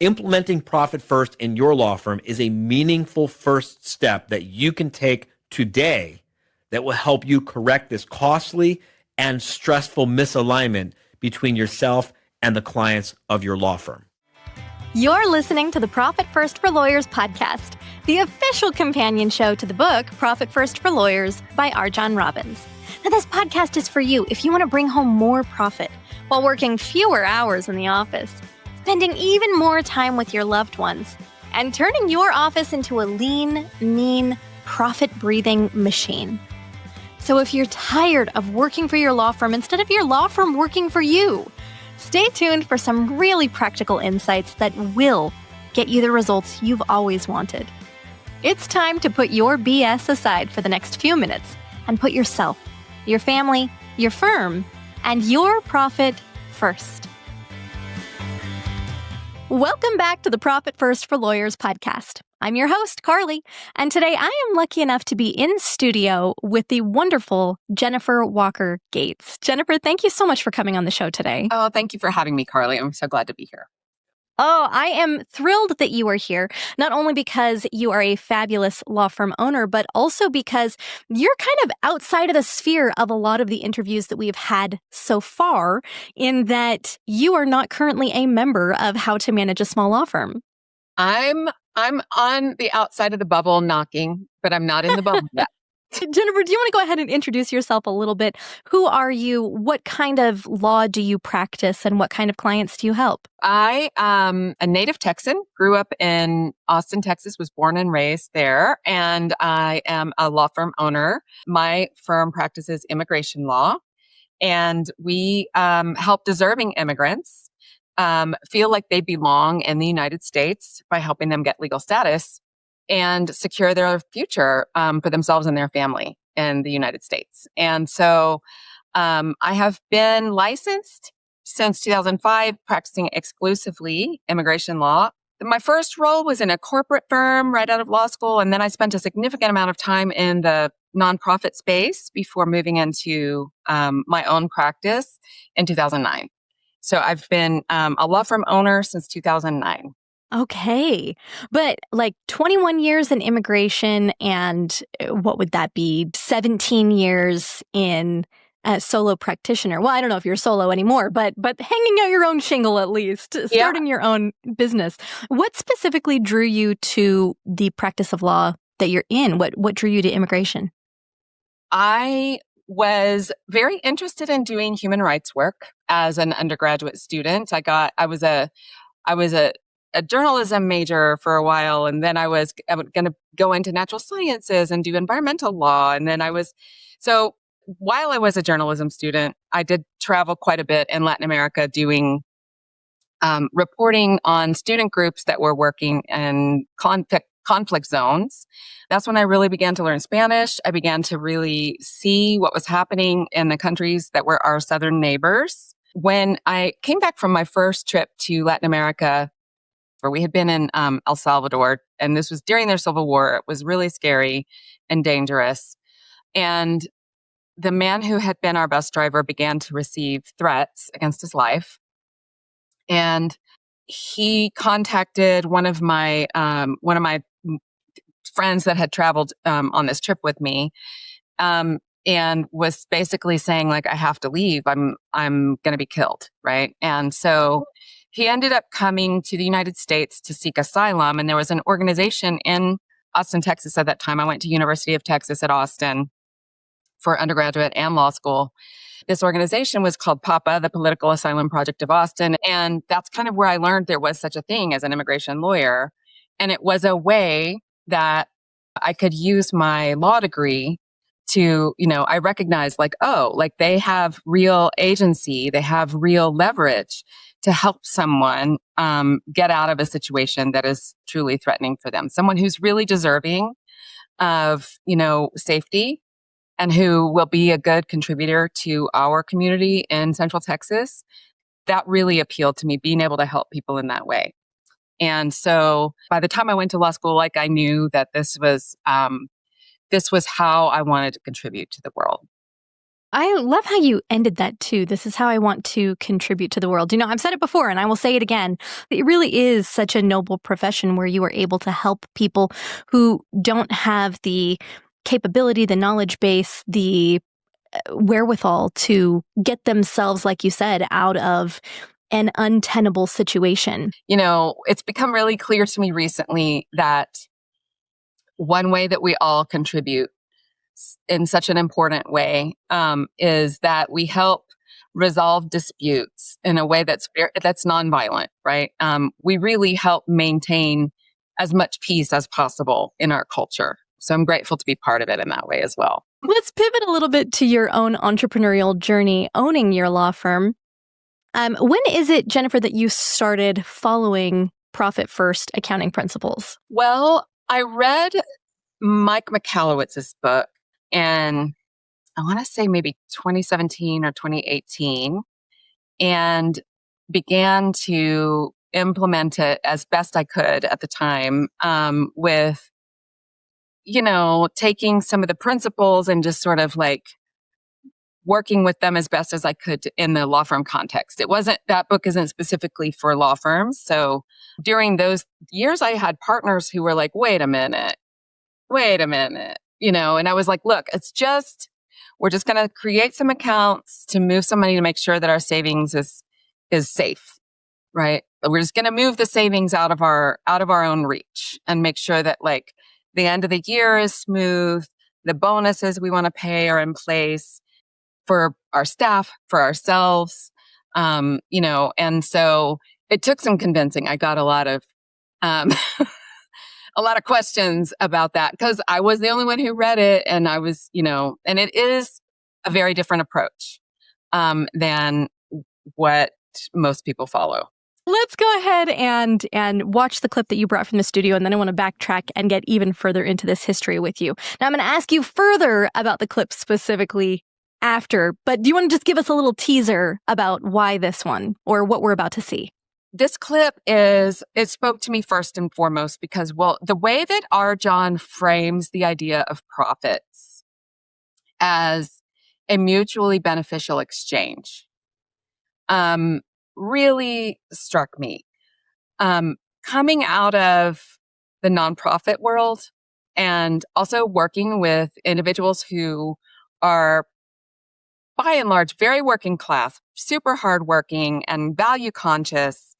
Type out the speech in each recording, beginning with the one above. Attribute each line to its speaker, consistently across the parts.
Speaker 1: Implementing Profit First in your law firm is a meaningful first step that you can take today that will help you correct this costly and stressful misalignment between yourself and the clients of your law firm.
Speaker 2: You're listening to the Profit First for Lawyers podcast, the official companion show to the book Profit First for Lawyers by RJon Robins. Now, this podcast is for you if you want to bring home more profit while working fewer hours in the office, spending even more time with your loved ones, and turning your office into a lean, mean, profit-breathing machine. So if you're tired of working for your law firm instead of your law firm working for you, stay tuned for some really practical insights that will get you the results you've always wanted. It's time to put your BS aside for the next few minutes and put yourself, your family, your firm, and your profit first. Welcome back to the Profit First for Lawyers podcast. I'm your host, Carly, and today I am lucky enough to be in studio with the wonderful Jennifer Walker-Gates. Jennifer, thank you so much for coming on the show today.
Speaker 3: Oh, thank you for having me, Carly. I'm so glad to be here.
Speaker 2: Oh, I am thrilled that you are here, not only because you are a fabulous law firm owner, but also because you're kind of outside of the sphere of a lot of the interviews that we've had so far, in that you are not currently a member of How to Manage a Small Law Firm.
Speaker 3: I'm on the outside of the bubble knocking, but I'm not in the bubble yet.
Speaker 2: Jennifer, do you want to go ahead and introduce yourself a little bit? Who are you? What kind of law do you practice? And what kind of clients do you help?
Speaker 3: I am a native Texan, grew up in Austin, Texas, was born and raised there, and I am a law firm owner. My firm practices immigration law, and we help deserving immigrants feel like they belong in the United States by helping them get legal status and secure their future for themselves and their family in the United States. And so I have been licensed since 2005, practicing exclusively immigration law. My first role was in a corporate firm right out of law school, and then I spent a significant amount of time in the nonprofit space before moving into my own practice in 2009. So I've been a law firm owner since 2009.
Speaker 2: Okay. But like 21 years in immigration and what would that be? 17 years in a solo practitioner. Well, I don't know if you're solo anymore, but hanging out your own shingle at least, starting your own business. What specifically drew you to the practice of law that you're in? What drew you to immigration?
Speaker 3: I was very interested in doing human rights work as an undergraduate student. I was a journalism major for a while, and then I was going to go into natural sciences and do environmental law. And then so while I was a journalism student, I did travel quite a bit in Latin America doing reporting on student groups that were working in conflict zones. That's when I really began to learn Spanish. I began to really see what was happening in the countries that were our southern neighbors. When I came back from my first trip to Latin America, where we had been in El Salvador, and this was during their civil war. It was really scary and dangerous. And the man who had been our bus driver began to receive threats against his life. And he contacted one of my friends that had traveled on this trip with me, and was basically saying, like, I have to leave. I'm going to be killed, right? And so he ended up coming to the United States to seek asylum. And there was an organization in Austin, Texas at that time. I went to University of Texas at Austin for undergraduate and law school. This organization was called PAPA, the Political Asylum Project of Austin. And that's kind of where I learned there was such a thing as an immigration lawyer. And it was a way that I could use my law degree to, I recognized they have real agency, they have real leverage to help someone get out of a situation that is truly threatening for them. Someone who's really deserving of, safety and who will be a good contributor to our community in Central Texas. That really appealed to me, being able to help people in that way. And so by the time I went to law school, I knew that this was how I wanted to contribute to the world.
Speaker 2: I love how you ended that too. This is how I want to contribute to the world. I've said it before and I will say it again. It really is such a noble profession where you are able to help people who don't have the capability, the knowledge base, the wherewithal to get themselves, like you said, out of an untenable situation.
Speaker 3: It's become really clear to me recently that one way that we all contribute in such an important way is that we help resolve disputes in a way that's nonviolent, right? We really help maintain as much peace as possible in our culture. So I'm grateful to be part of it in that way as well.
Speaker 2: Let's pivot a little bit to your own entrepreneurial journey owning your law firm. When is it, Jennifer, that you started following profit first accounting principles?
Speaker 3: Well, I read Mike Michalowicz's book in, I want to say maybe 2017 or 2018, and began to implement it as best I could at the time with, taking some of the principles and just sort of like working with them as best as I could in the law firm context. That book isn't specifically for law firms. So during those years, I had partners who were like, wait a minute, and I was like, look, we're just going to create some accounts to move some money to make sure that our savings is safe, right? We're just going to move the savings out of our own reach and make sure that like the end of the year is smooth. The bonuses we want to pay are in place for our staff, for ourselves, and so it took some convincing. I got a lot of, a lot of questions about that because I was the only one who read it. And I was, and it is a very different approach than what most people follow.
Speaker 2: Let's go ahead and watch the clip that you brought from the studio, and then I want to backtrack and get even further into this history with you. Now, I'm going to ask you further about the clip specifically after, but do you want to just give us a little teaser about why this one or what we're about to see?
Speaker 3: This clip it spoke to me first and foremost because, the way that RJon frames the idea of profits as a mutually beneficial exchange really struck me. Coming out of the nonprofit world and also working with individuals who are, by and large, very working class, super hardworking and value conscious,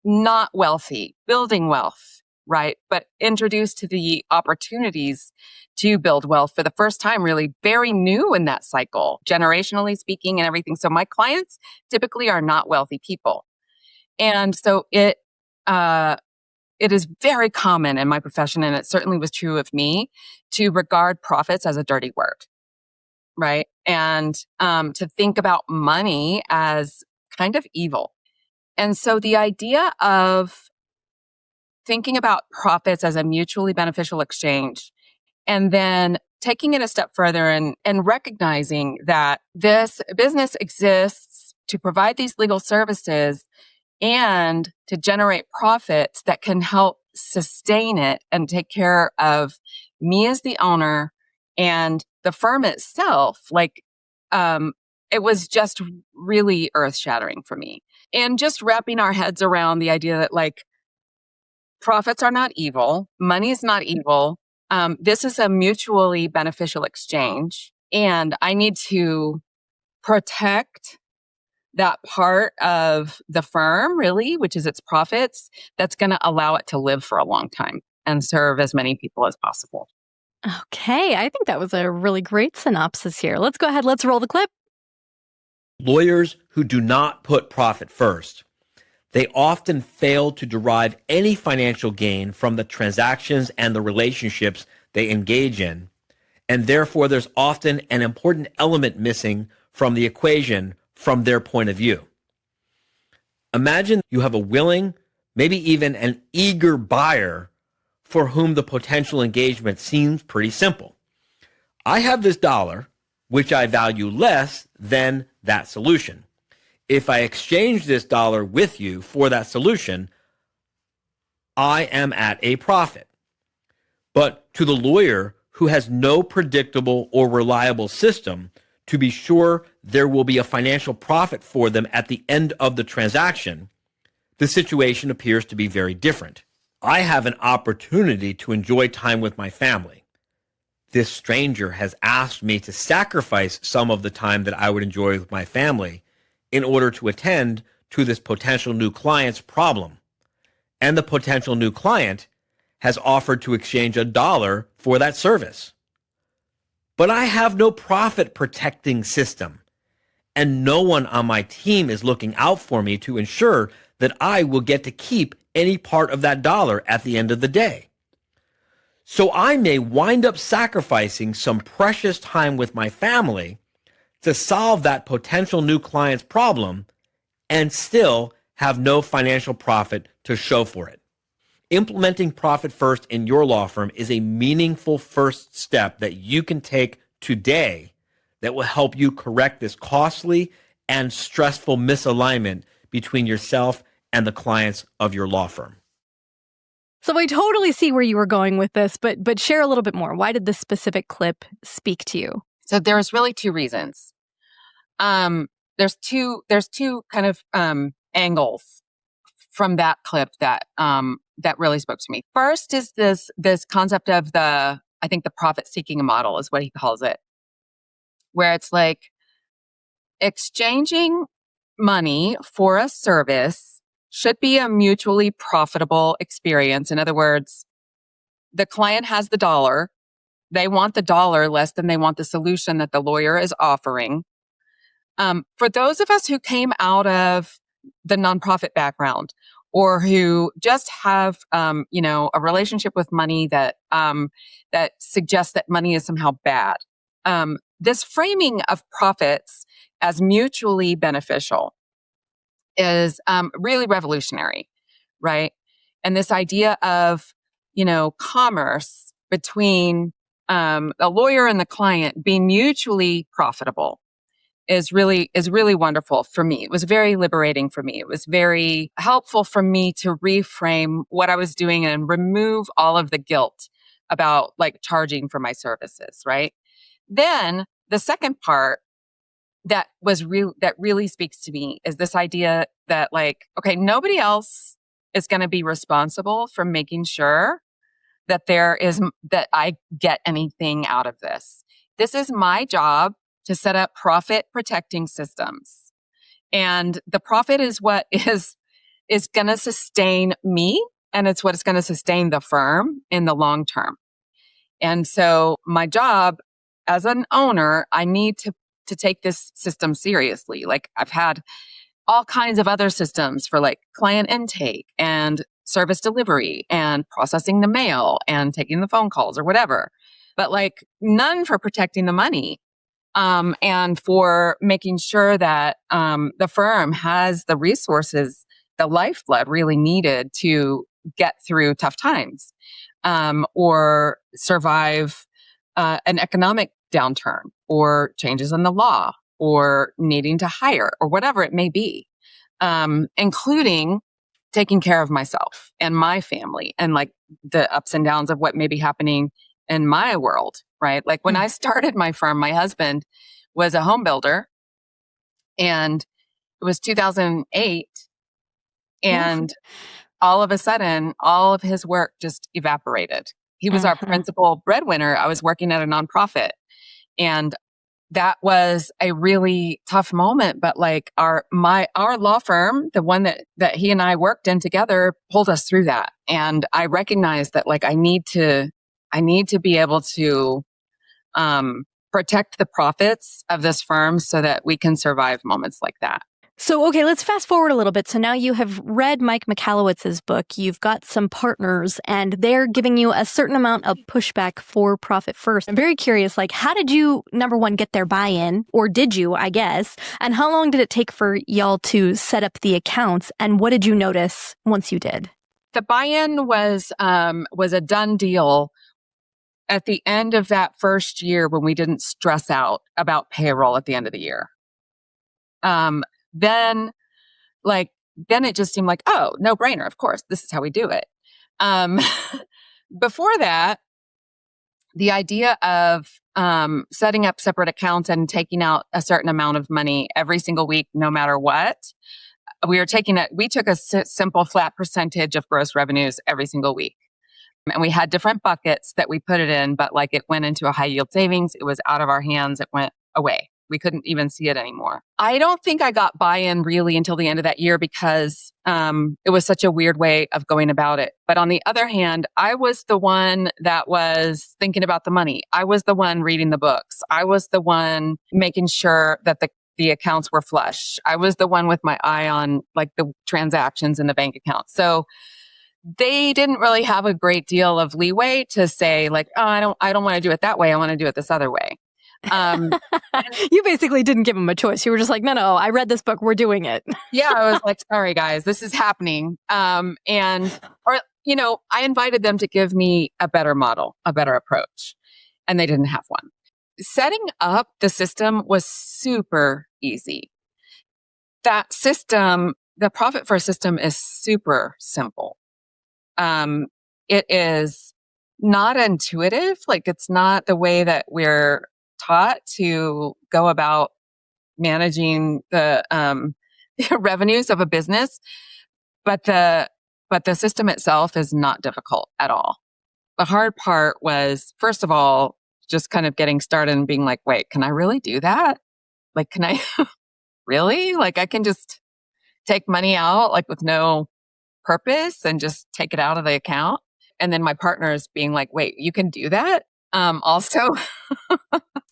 Speaker 3: not wealthy, building wealth, right? But introduced to the opportunities to build wealth for the first time, really very new in that cycle, generationally speaking and everything. So my clients typically are not wealthy people. And so it is very common in my profession, and it certainly was true of me, to regard profits as a dirty word, right? And to think about money as kind of evil. And so the idea of thinking about profits as a mutually beneficial exchange and then taking it a step further and recognizing that this business exists to provide these legal services and to generate profits that can help sustain it and take care of me as the owner and the firm itself. It was just really earth-shattering for me. And just wrapping our heads around the idea that profits are not evil, money is not evil. This is a mutually beneficial exchange, and I need to protect that part of the firm, really, which is its profits, that's going to allow it to live for a long time and serve as many people as possible.
Speaker 2: Okay, I think that was a really great synopsis here. Let's go ahead, let's roll the clip.
Speaker 1: Lawyers who do not put profit first, they often fail to derive any financial gain from the transactions and the relationships they engage in, and therefore there's often an important element missing from the equation from their point of view. Imagine you have a willing, maybe even an eager buyer for whom the potential engagement seems pretty simple. I have this dollar, which I value less than that solution. If I exchange this dollar with you for that solution, I am at a profit. But to the lawyer who has no predictable or reliable system to be sure there will be a financial profit for them at the end of the transaction, the situation appears to be very different. I have an opportunity to enjoy time with my family. This stranger has asked me to sacrifice some of the time that I would enjoy with my family in order to attend to this potential new client's problem. And the potential new client has offered to exchange $1 for that service. But I have no profit protecting system, and no one on my team is looking out for me to ensure that I will get to keep any part of that dollar at the end of the day. So I may wind up sacrificing some precious time with my family to solve that potential new client's problem and still have no financial profit to show for it. Implementing Profit First in your law firm is a meaningful first step that you can take today that will help you correct this costly and stressful misalignment between yourself and the clients of your law firm.
Speaker 2: So I totally see where you were going with this, but share a little bit more. Why did this specific clip speak to you?
Speaker 3: So there's really two reasons. There's two kind of angles from that clip that really spoke to me. First is this concept of I think the profit seeking model is what he calls it, where it's like exchanging money for a service should be a mutually profitable experience. In other words, the client has the dollar. They want the dollar less than they want the solution that the lawyer is offering. For those of us who came out of the nonprofit background or who just have, a relationship with money that suggests that money is somehow bad, this framing of profits as mutually beneficial is really revolutionary, right? And this idea of, commerce between a lawyer and the client being mutually profitable is really wonderful for me. It was very liberating for me. It was very helpful for me to reframe what I was doing and remove all of the guilt about like charging for my services, right? Then the second part that really speaks to me is this idea that like, okay, nobody else is going to be responsible for making sure that that I get anything out of this. This is my job to set up profit protecting systems. And the profit is what is going to sustain me, and it's what is going to sustain the firm in the long term. And so my job as an owner, I need to take this system seriously. Like I've had all kinds of other systems for like client intake and service delivery and processing the mail and taking the phone calls or whatever, but like none for protecting the money. And for making sure that the firm has the resources, the lifeblood really needed to get through tough times or survive an economic downturn or changes in the law or needing to hire or whatever it may be, including taking care of myself and my family and like the ups and downs of what may be happening in my world, right? Like when I started my firm, my husband was a home builder and it was 2008 and all of a sudden, all of his work just evaporated. He was our principal breadwinner. I was working at a nonprofit. And that was a really tough moment. But like our law firm, the one that he and I worked in together, pulled us through that. And I recognized that like I need to be able to protect the profits of this firm so that we can survive moments like that.
Speaker 2: So, okay, let's fast forward a little bit. So now you have read Mike Michalowicz's book, you've got some partners, and they're giving you a certain amount of pushback for Profit First. I'm very curious, like, how did you, number one, get their buy-in? Or did you, I guess? And how long did it take for y'all to set up the accounts? And what did you notice once you did?
Speaker 3: The buy-in was a done deal at the end of that first year when we didn't stress out about payroll at the end of the year. Then it just seemed like, oh, no brainer. Of course, this is how we do it. Before that, the idea of setting up separate accounts and taking out a certain amount of money every single week, no matter what. We took a simple flat percentage of gross revenues every single week. And we had different buckets that we put it in, but like it went into a high yield savings. It was out of our hands. It went away. We couldn't even see it anymore. I don't think I got buy-in really until the end of that year because it was such a weird way of going about it. But on the other hand, I was the one that was thinking about the money. I was the one reading the books. I was the one making sure that the accounts were flush. I was the one with my eye on like the transactions in the bank account. So they didn't really have a great deal of leeway to say like, oh, I don't want to do it that way. I want to do it this other way.
Speaker 2: You basically didn't give them a choice. You were just like, no, I read this book. We're doing it.
Speaker 3: Yeah, I was like, sorry guys, this is happening. I invited them to give me a better model, a better approach, and they didn't have one. Setting up the system was super easy. That system, the Profit First system, is super simple. It is not intuitive. Like it's not the way that we're taught to go about managing the revenues of a business, but the system itself is not difficult at all. The hard part was, first of all, just kind of getting started and being like, wait, can I really do that? Like, can I really? Like, I can just take money out like with no purpose and just take it out of the account. And then my partners being like, wait, you can do that? Also.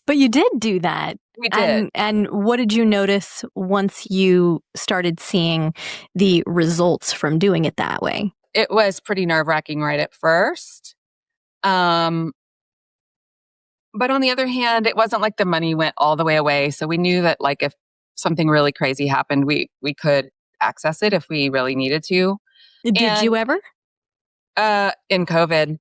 Speaker 2: But you did do that.
Speaker 3: We did.
Speaker 2: And what did you notice once you started seeing the results from doing it that way?
Speaker 3: It was pretty nerve-wracking right at first. But on the other hand, it wasn't like the money went all the way away. So we knew that like if something really crazy happened, we could access it if we really needed to.
Speaker 2: Did you ever?
Speaker 3: In COVID.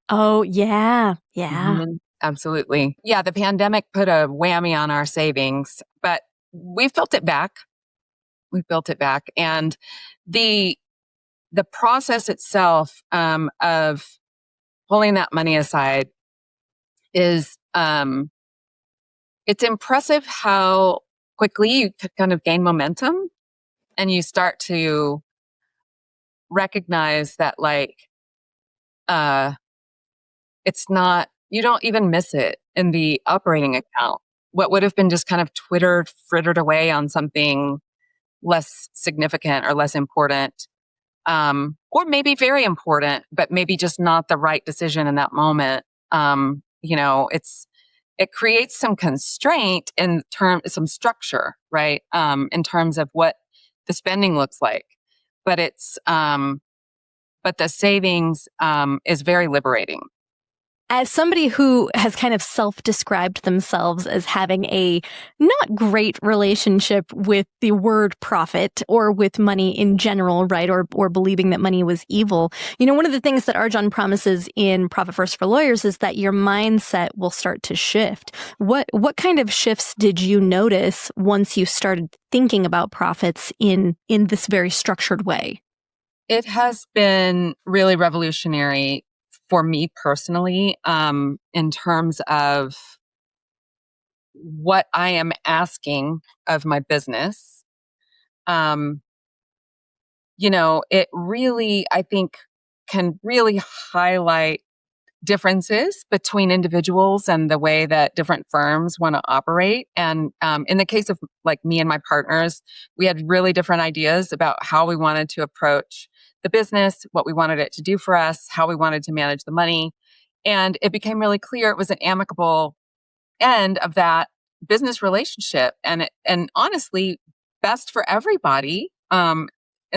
Speaker 2: Oh, yeah.
Speaker 3: Mm-hmm. Absolutely. Yeah, the pandemic put a whammy on our savings, but we've built it back. And the process itself of pulling that money aside is it's impressive how quickly you kind of gain momentum and you start to recognize that like it's not, you don't even miss it in the operating account. What would have been just kind of frittered away on something less significant or less important, or maybe very important, but maybe just not the right decision in that moment. It creates some constraint some structure, right? In terms of what the spending looks like, but but the savings, is very liberating.
Speaker 2: As somebody who has kind of self-described themselves as having a not great relationship with the word profit or with money in general, right? Or believing that money was evil. You know, one of the things that RJon promises in Profit First for Lawyers is that your mindset will start to shift. What kind of shifts did you notice once you started thinking about profits in this very structured way?
Speaker 3: It has been really revolutionary for me personally, in terms of what I am asking of my business. It really, I think, can really highlight differences between individuals and the way that different firms want to operate. And in the case of like me and my partners, we had really different ideas about how we wanted to approach the business, what we wanted it to do for us, how we wanted to manage the money. And it became really clear it was an amicable end of that business relationship and honestly best for everybody. And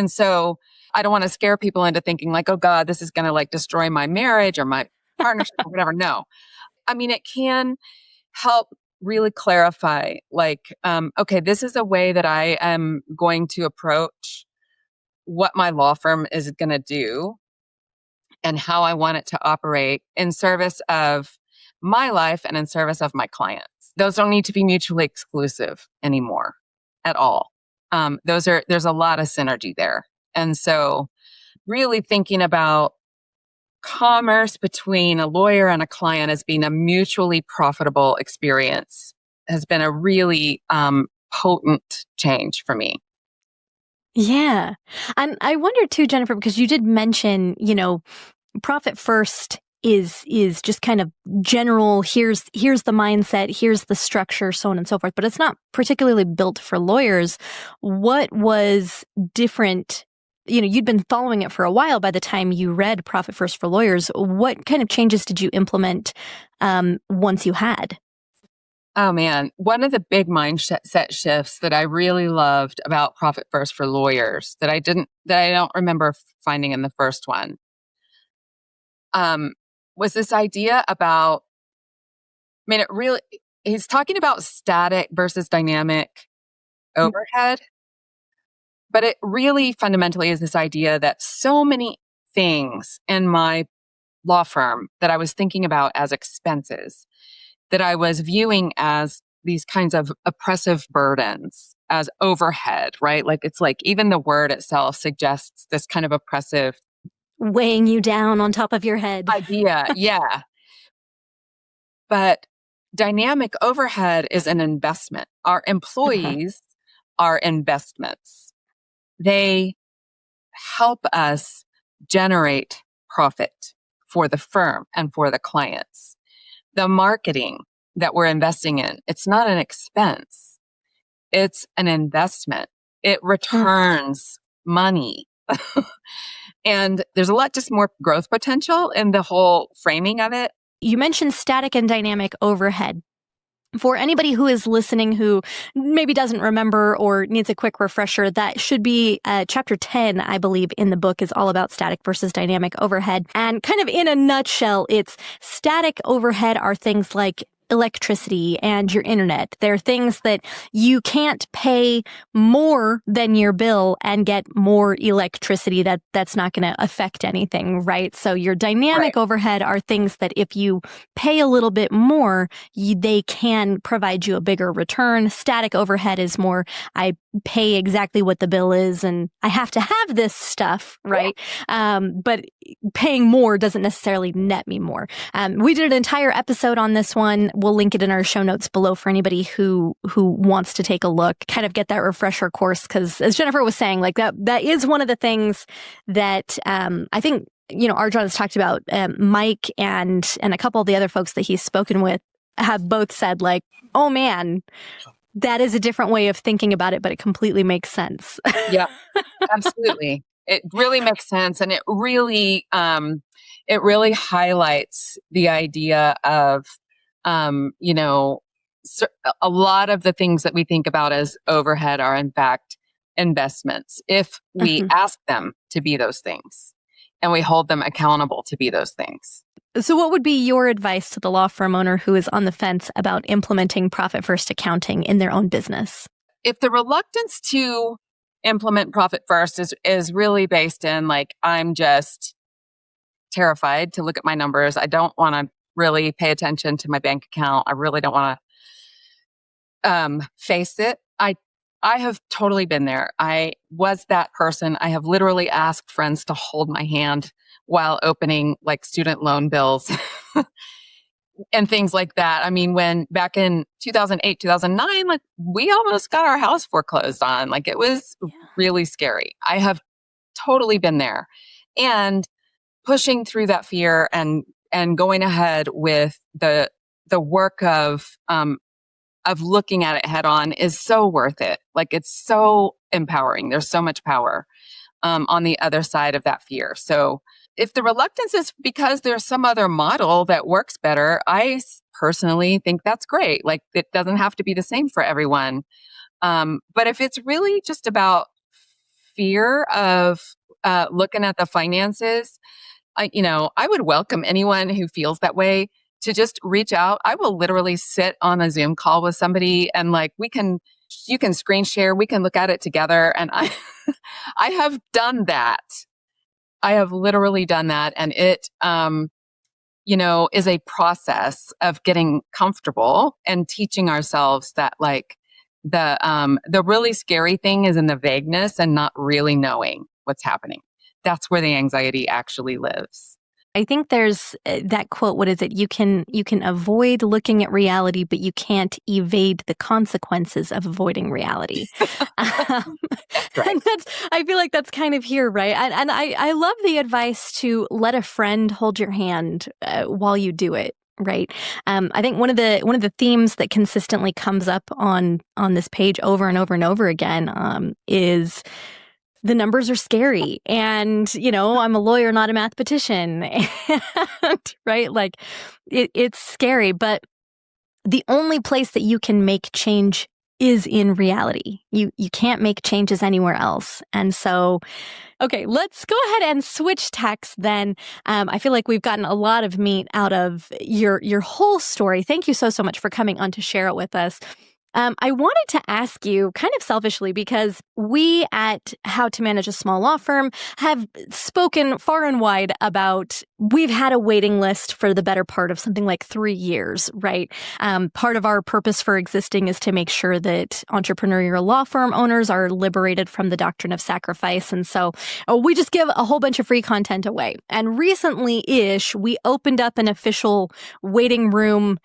Speaker 3: so I don't want to scare people into thinking like, oh God, this is going to like destroy my marriage or my partnership or whatever. No. I mean, it can help really clarify like, okay, this is a way that I am going to approach what my law firm is going to do and how I want it to operate in service of my life and in service of my clients. Those don't need to be mutually exclusive anymore at all. There's a lot of synergy there. And so really thinking about commerce between a lawyer and a client as being a mutually profitable experience has been a really potent change for me.
Speaker 2: Yeah. And I wonder too, Jennifer, because you did mention, profit first is just kind of general, here's the mindset, here's the structure, so on and so forth, but it's not particularly built for lawyers. What was different? You'd been following it for a while by the time you read Profit First for Lawyers. What kind of changes did you implement once you had?
Speaker 3: Oh man, one of the big mindset shifts that I really loved about Profit First for Lawyers that I don't remember finding in the first one, was this idea about, he's talking about static versus dynamic overhead, but it really fundamentally is this idea that so many things in my law firm that I was thinking about as expenses, that I was viewing as these kinds of oppressive burdens, as overhead, right? Like it's like even the word itself suggests this kind of oppressive
Speaker 2: weighing you down on top of your head
Speaker 3: idea. Yeah. But dynamic overhead is an investment. Our employees are investments. They help us generate profit for the firm and for the clients. The marketing that we're investing in, it's not an expense. It's an investment. It returns money. And there's a lot just more growth potential in the whole framing of it.
Speaker 2: You mentioned static and dynamic overhead. For anybody who is listening who maybe doesn't remember or needs a quick refresher, that should be chapter 10, I believe, in the book is all about static versus dynamic overhead. And kind of in a nutshell, it's static overhead are things like electricity and your internet. They're things that you can't pay more than your bill and get more electricity. That's not going to affect anything, right? So your dynamic overhead are things that if you pay a little bit more, they can provide you a bigger return. Static overhead is more, I pay exactly what the bill is and I have to have this stuff, right? But paying more doesn't necessarily net me more. We did an entire episode on this one. We'll link it in our show notes below for anybody who wants to take a look, kind of get that refresher course. Because as Jennifer was saying, like that is one of the things that I think, RJon has talked about. Mike and a couple of the other folks that he's spoken with have both said like, oh man, that is a different way of thinking about it, but it completely makes sense.
Speaker 3: Yeah, absolutely. It really makes sense. And it really highlights the idea of, a lot of the things that we think about as overhead are in fact investments if we ask them to be those things and we hold them accountable to be those things.
Speaker 2: So what would be your advice to the law firm owner who is on the fence about implementing profit first accounting in their own business?
Speaker 3: If the reluctance to implement profit first is really based in like, I'm just terrified to look at my numbers. I don't want to really pay attention to my bank account. I really don't want to face it. I have totally been there. I was that person. I have literally asked friends to hold my hand while opening like student loan bills and things like that. I mean, when back in 2008, 2009, like we almost got our house foreclosed on. Like it was really scary. I have totally been there and pushing through that fear and going ahead with the work of looking at it head on is so worth it. Like it's so empowering. There's so much power on the other side of that fear. So if the reluctance is because there's some other model that works better, I personally think that's great. Like it doesn't have to be the same for everyone. But if it's really just about fear of looking at the finances, I would welcome anyone who feels that way to just reach out. I will literally sit on a Zoom call with somebody and like you can screen share, we can look at it together. And I have done that. I have literally done that. And it, is a process of getting comfortable and teaching ourselves that like the really scary thing is in the vagueness and not really knowing what's happening. That's where the anxiety actually lives.
Speaker 2: I think there's that quote, what is it? You can avoid looking at reality, but you can't evade the consequences of avoiding reality.
Speaker 3: Right.
Speaker 2: And I feel like that's kind of here, right? And I love the advice to let a friend hold your hand while you do it. Right. I think one of the themes that consistently comes up on this page over and over and over again is the numbers are scary. And, I'm a lawyer, not a mathematician. And, right? Like it's scary, but the only place that you can make change is in reality. You can't make changes anywhere else. And so, okay, let's go ahead and switch tacks then. I feel like we've gotten a lot of meat out of your whole story. Thank you so much for coming on to share it with us. I wanted to ask you kind of selfishly, because we at How to Manage a Small Law Firm have spoken far and wide about, we've had a waiting list for the better part of something like 3 years, right? Part of our purpose for existing is to make sure that entrepreneurial law firm owners are liberated from the doctrine of sacrifice. And so we just give a whole bunch of free content away. And recently-ish, we opened up an official waiting room.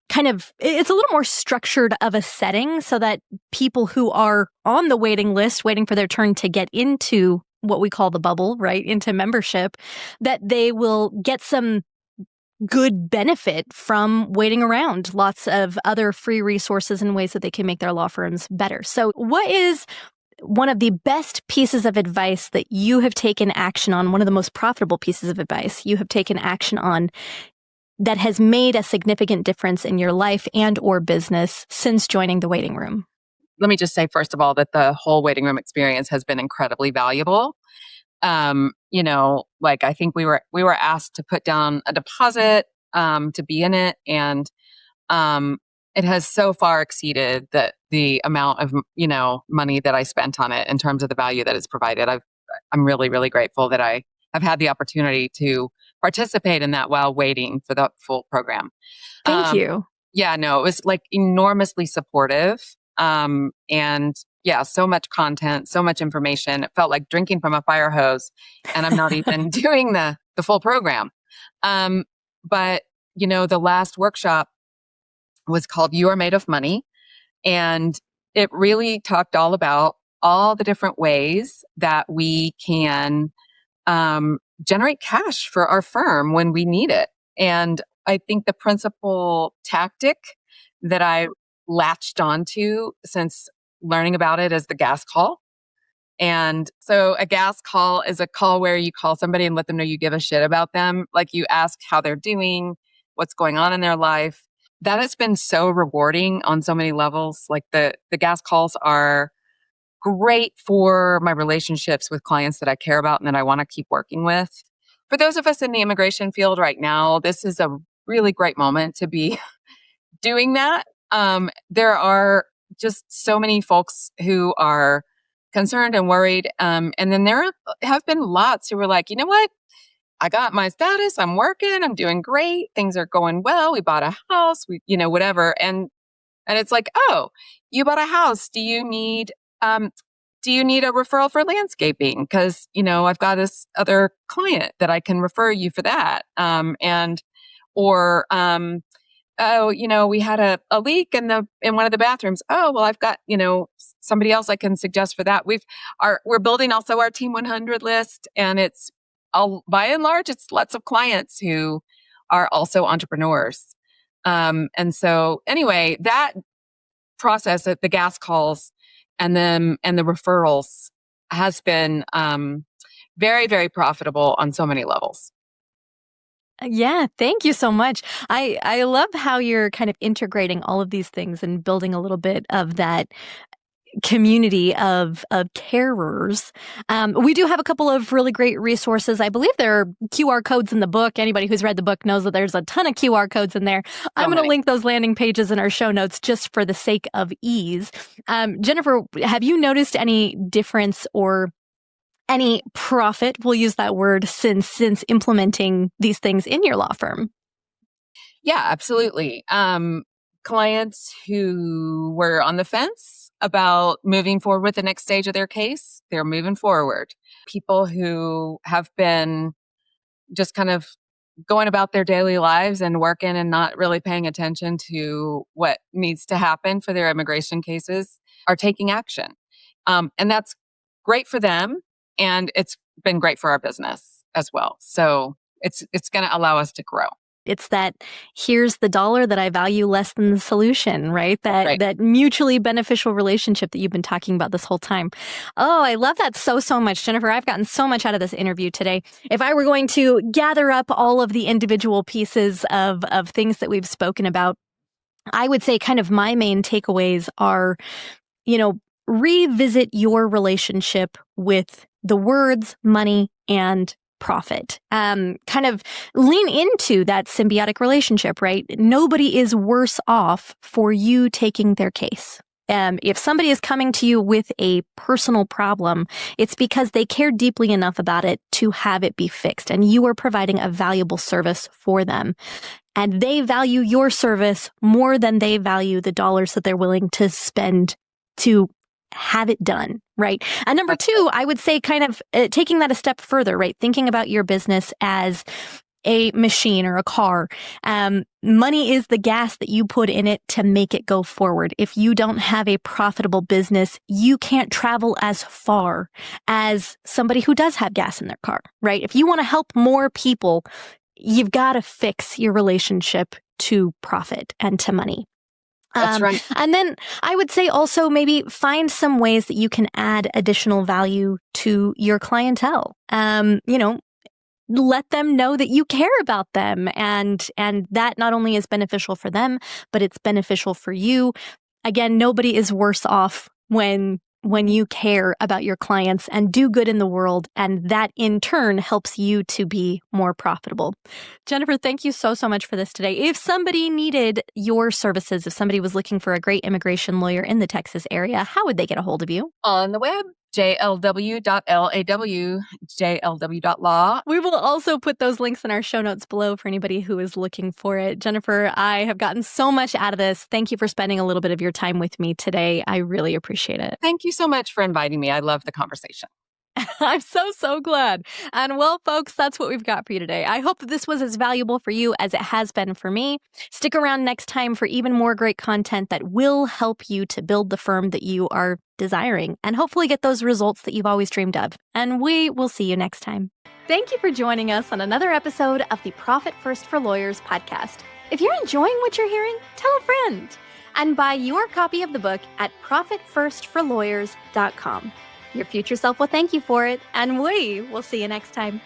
Speaker 2: It's a little more structured of a setting so that people who are on the waiting list, waiting for their turn to get into what we call the bubble, right, into membership, that they will get some good benefit from waiting around, lots of other free resources and ways that they can make their law firms better. So what is one of the best pieces of advice that you have taken action on, one of the most profitable pieces of advice you have taken action on, that has made a significant difference in your life and or business since joining the waiting room?
Speaker 3: Let me just say, first of all, that the whole waiting room experience has been incredibly valuable. I think we were asked to put down a deposit to be in it, and it has so far exceeded the amount of money that I spent on it in terms of the value that it's provided. I'm really, really grateful that I have had the opportunity to participate in that while waiting for the full program.
Speaker 2: Thank you.
Speaker 3: Yeah, no, it was like enormously supportive. And yeah, so much content, so much information. It felt like drinking from a fire hose, and I'm not even doing the full program. But the last workshop was called You Are Made of Money. And it really talked all about all the different ways that we can generate cash for our firm when we need it. And I think the principal tactic that I latched onto since learning about it is the G.A.S call. And so a G.A.S call is a call where you call somebody and let them know you give a shit about them. Like, you ask how they're doing, what's going on in their life. That has been so rewarding on so many levels. Like the G.A.S calls are great for my relationships with clients that I care about and that I want to keep working with. For those of us in the immigration field right now, this is a really great moment to be doing that. There are just so many folks who are concerned and worried. And then there have been lots who were like, you know what? I got my status. I'm working. I'm doing great. Things are going well. We bought a house. Whatever. And it's like, oh, you bought a house. Do you need a referral for landscaping? Because, I've got this other client that I can refer you for that. We had a leak in one of the bathrooms. Oh, well, I've got, somebody else I can suggest for that. We're building also our Team 100 list, and it's by and large, it's lots of clients who are also entrepreneurs. And so anyway, that process, the G.A.S calls and the referrals has been very, very profitable on so many levels.
Speaker 2: Yeah, thank you so much. I love how you're kind of integrating all of these things and building a little bit of that community of carers. We do have a couple of really great resources. I believe there are QR codes in the book. Anybody who's read the book knows that there's a ton of QR codes in there. I'm going to link those landing pages in our show notes just for the sake of ease. Jennifer, have you noticed any difference or any profit, we'll use that word, since implementing these things in your law firm?
Speaker 3: Yeah, absolutely. Clients who were on the fence about moving forward with the next stage of their case, they're moving forward. People who have been just kind of going about their daily lives and working and not really paying attention to what needs to happen for their immigration cases are taking action. And that's great for them. And it's been great for our business as well. So it's going to allow us to grow.
Speaker 2: It's that here's the dollar that I value less than the solution, right?
Speaker 3: Right.
Speaker 2: That mutually beneficial relationship that you've been talking about this whole time. Oh, I love that so much, Jennifer. I've gotten so much out of this interview today. If I were going to gather up all of the individual pieces of things that we've spoken about, I would say kind of my main takeaways are, revisit your relationship with the words, money, and profit. Kind of lean into that symbiotic relationship, right? Nobody is worse off for you taking their case. If somebody is coming to you with a personal problem, it's because they care deeply enough about it to have it be fixed, and you are providing a valuable service for them. And they value your service more than they value the dollars that they're willing to spend to have it done, right? And number two, I would say kind of taking that a step further, right? Thinking about your business as a machine or a car. Money is the gas that you put in it to make it go forward. If you don't have a profitable business, you can't travel as far as somebody who does have gas in their car, right? If you want to help more people, you've got to fix your relationship to profit and to money.
Speaker 3: That's right.
Speaker 2: And then I would say also maybe find some ways that you can add additional value to your clientele. Let them know that you care about them, and that not only is beneficial for them, but it's beneficial for you. Again, nobody is worse off when you care about your clients and do good in the world, and that in turn helps you to be more profitable. Jennifer, thank you so much for this today. If somebody needed your services, if somebody was looking for a great immigration lawyer in the Texas area, how would they get a hold of you?
Speaker 3: On the web, jlw.law, jlw.law.
Speaker 2: We will also put those links in our show notes below for anybody who is looking for it. Jennifer, I have gotten so much out of this. Thank you for spending a little bit of your time with me today. I really appreciate it.
Speaker 3: Thank you so much for inviting me. I love the conversation.
Speaker 2: I'm so glad. And well, folks, that's what we've got for you today. I hope that this was as valuable for you as it has been for me. Stick around next time for even more great content that will help you to build the firm that you are desiring and hopefully get those results that you've always dreamed of. And we will see you next time. Thank you for joining us on another episode of the Profit First for Lawyers podcast. If you're enjoying what you're hearing, tell a friend and buy your copy of the book at profitfirstforlawyers.com. Your future self will thank you for it, and we will see you next time.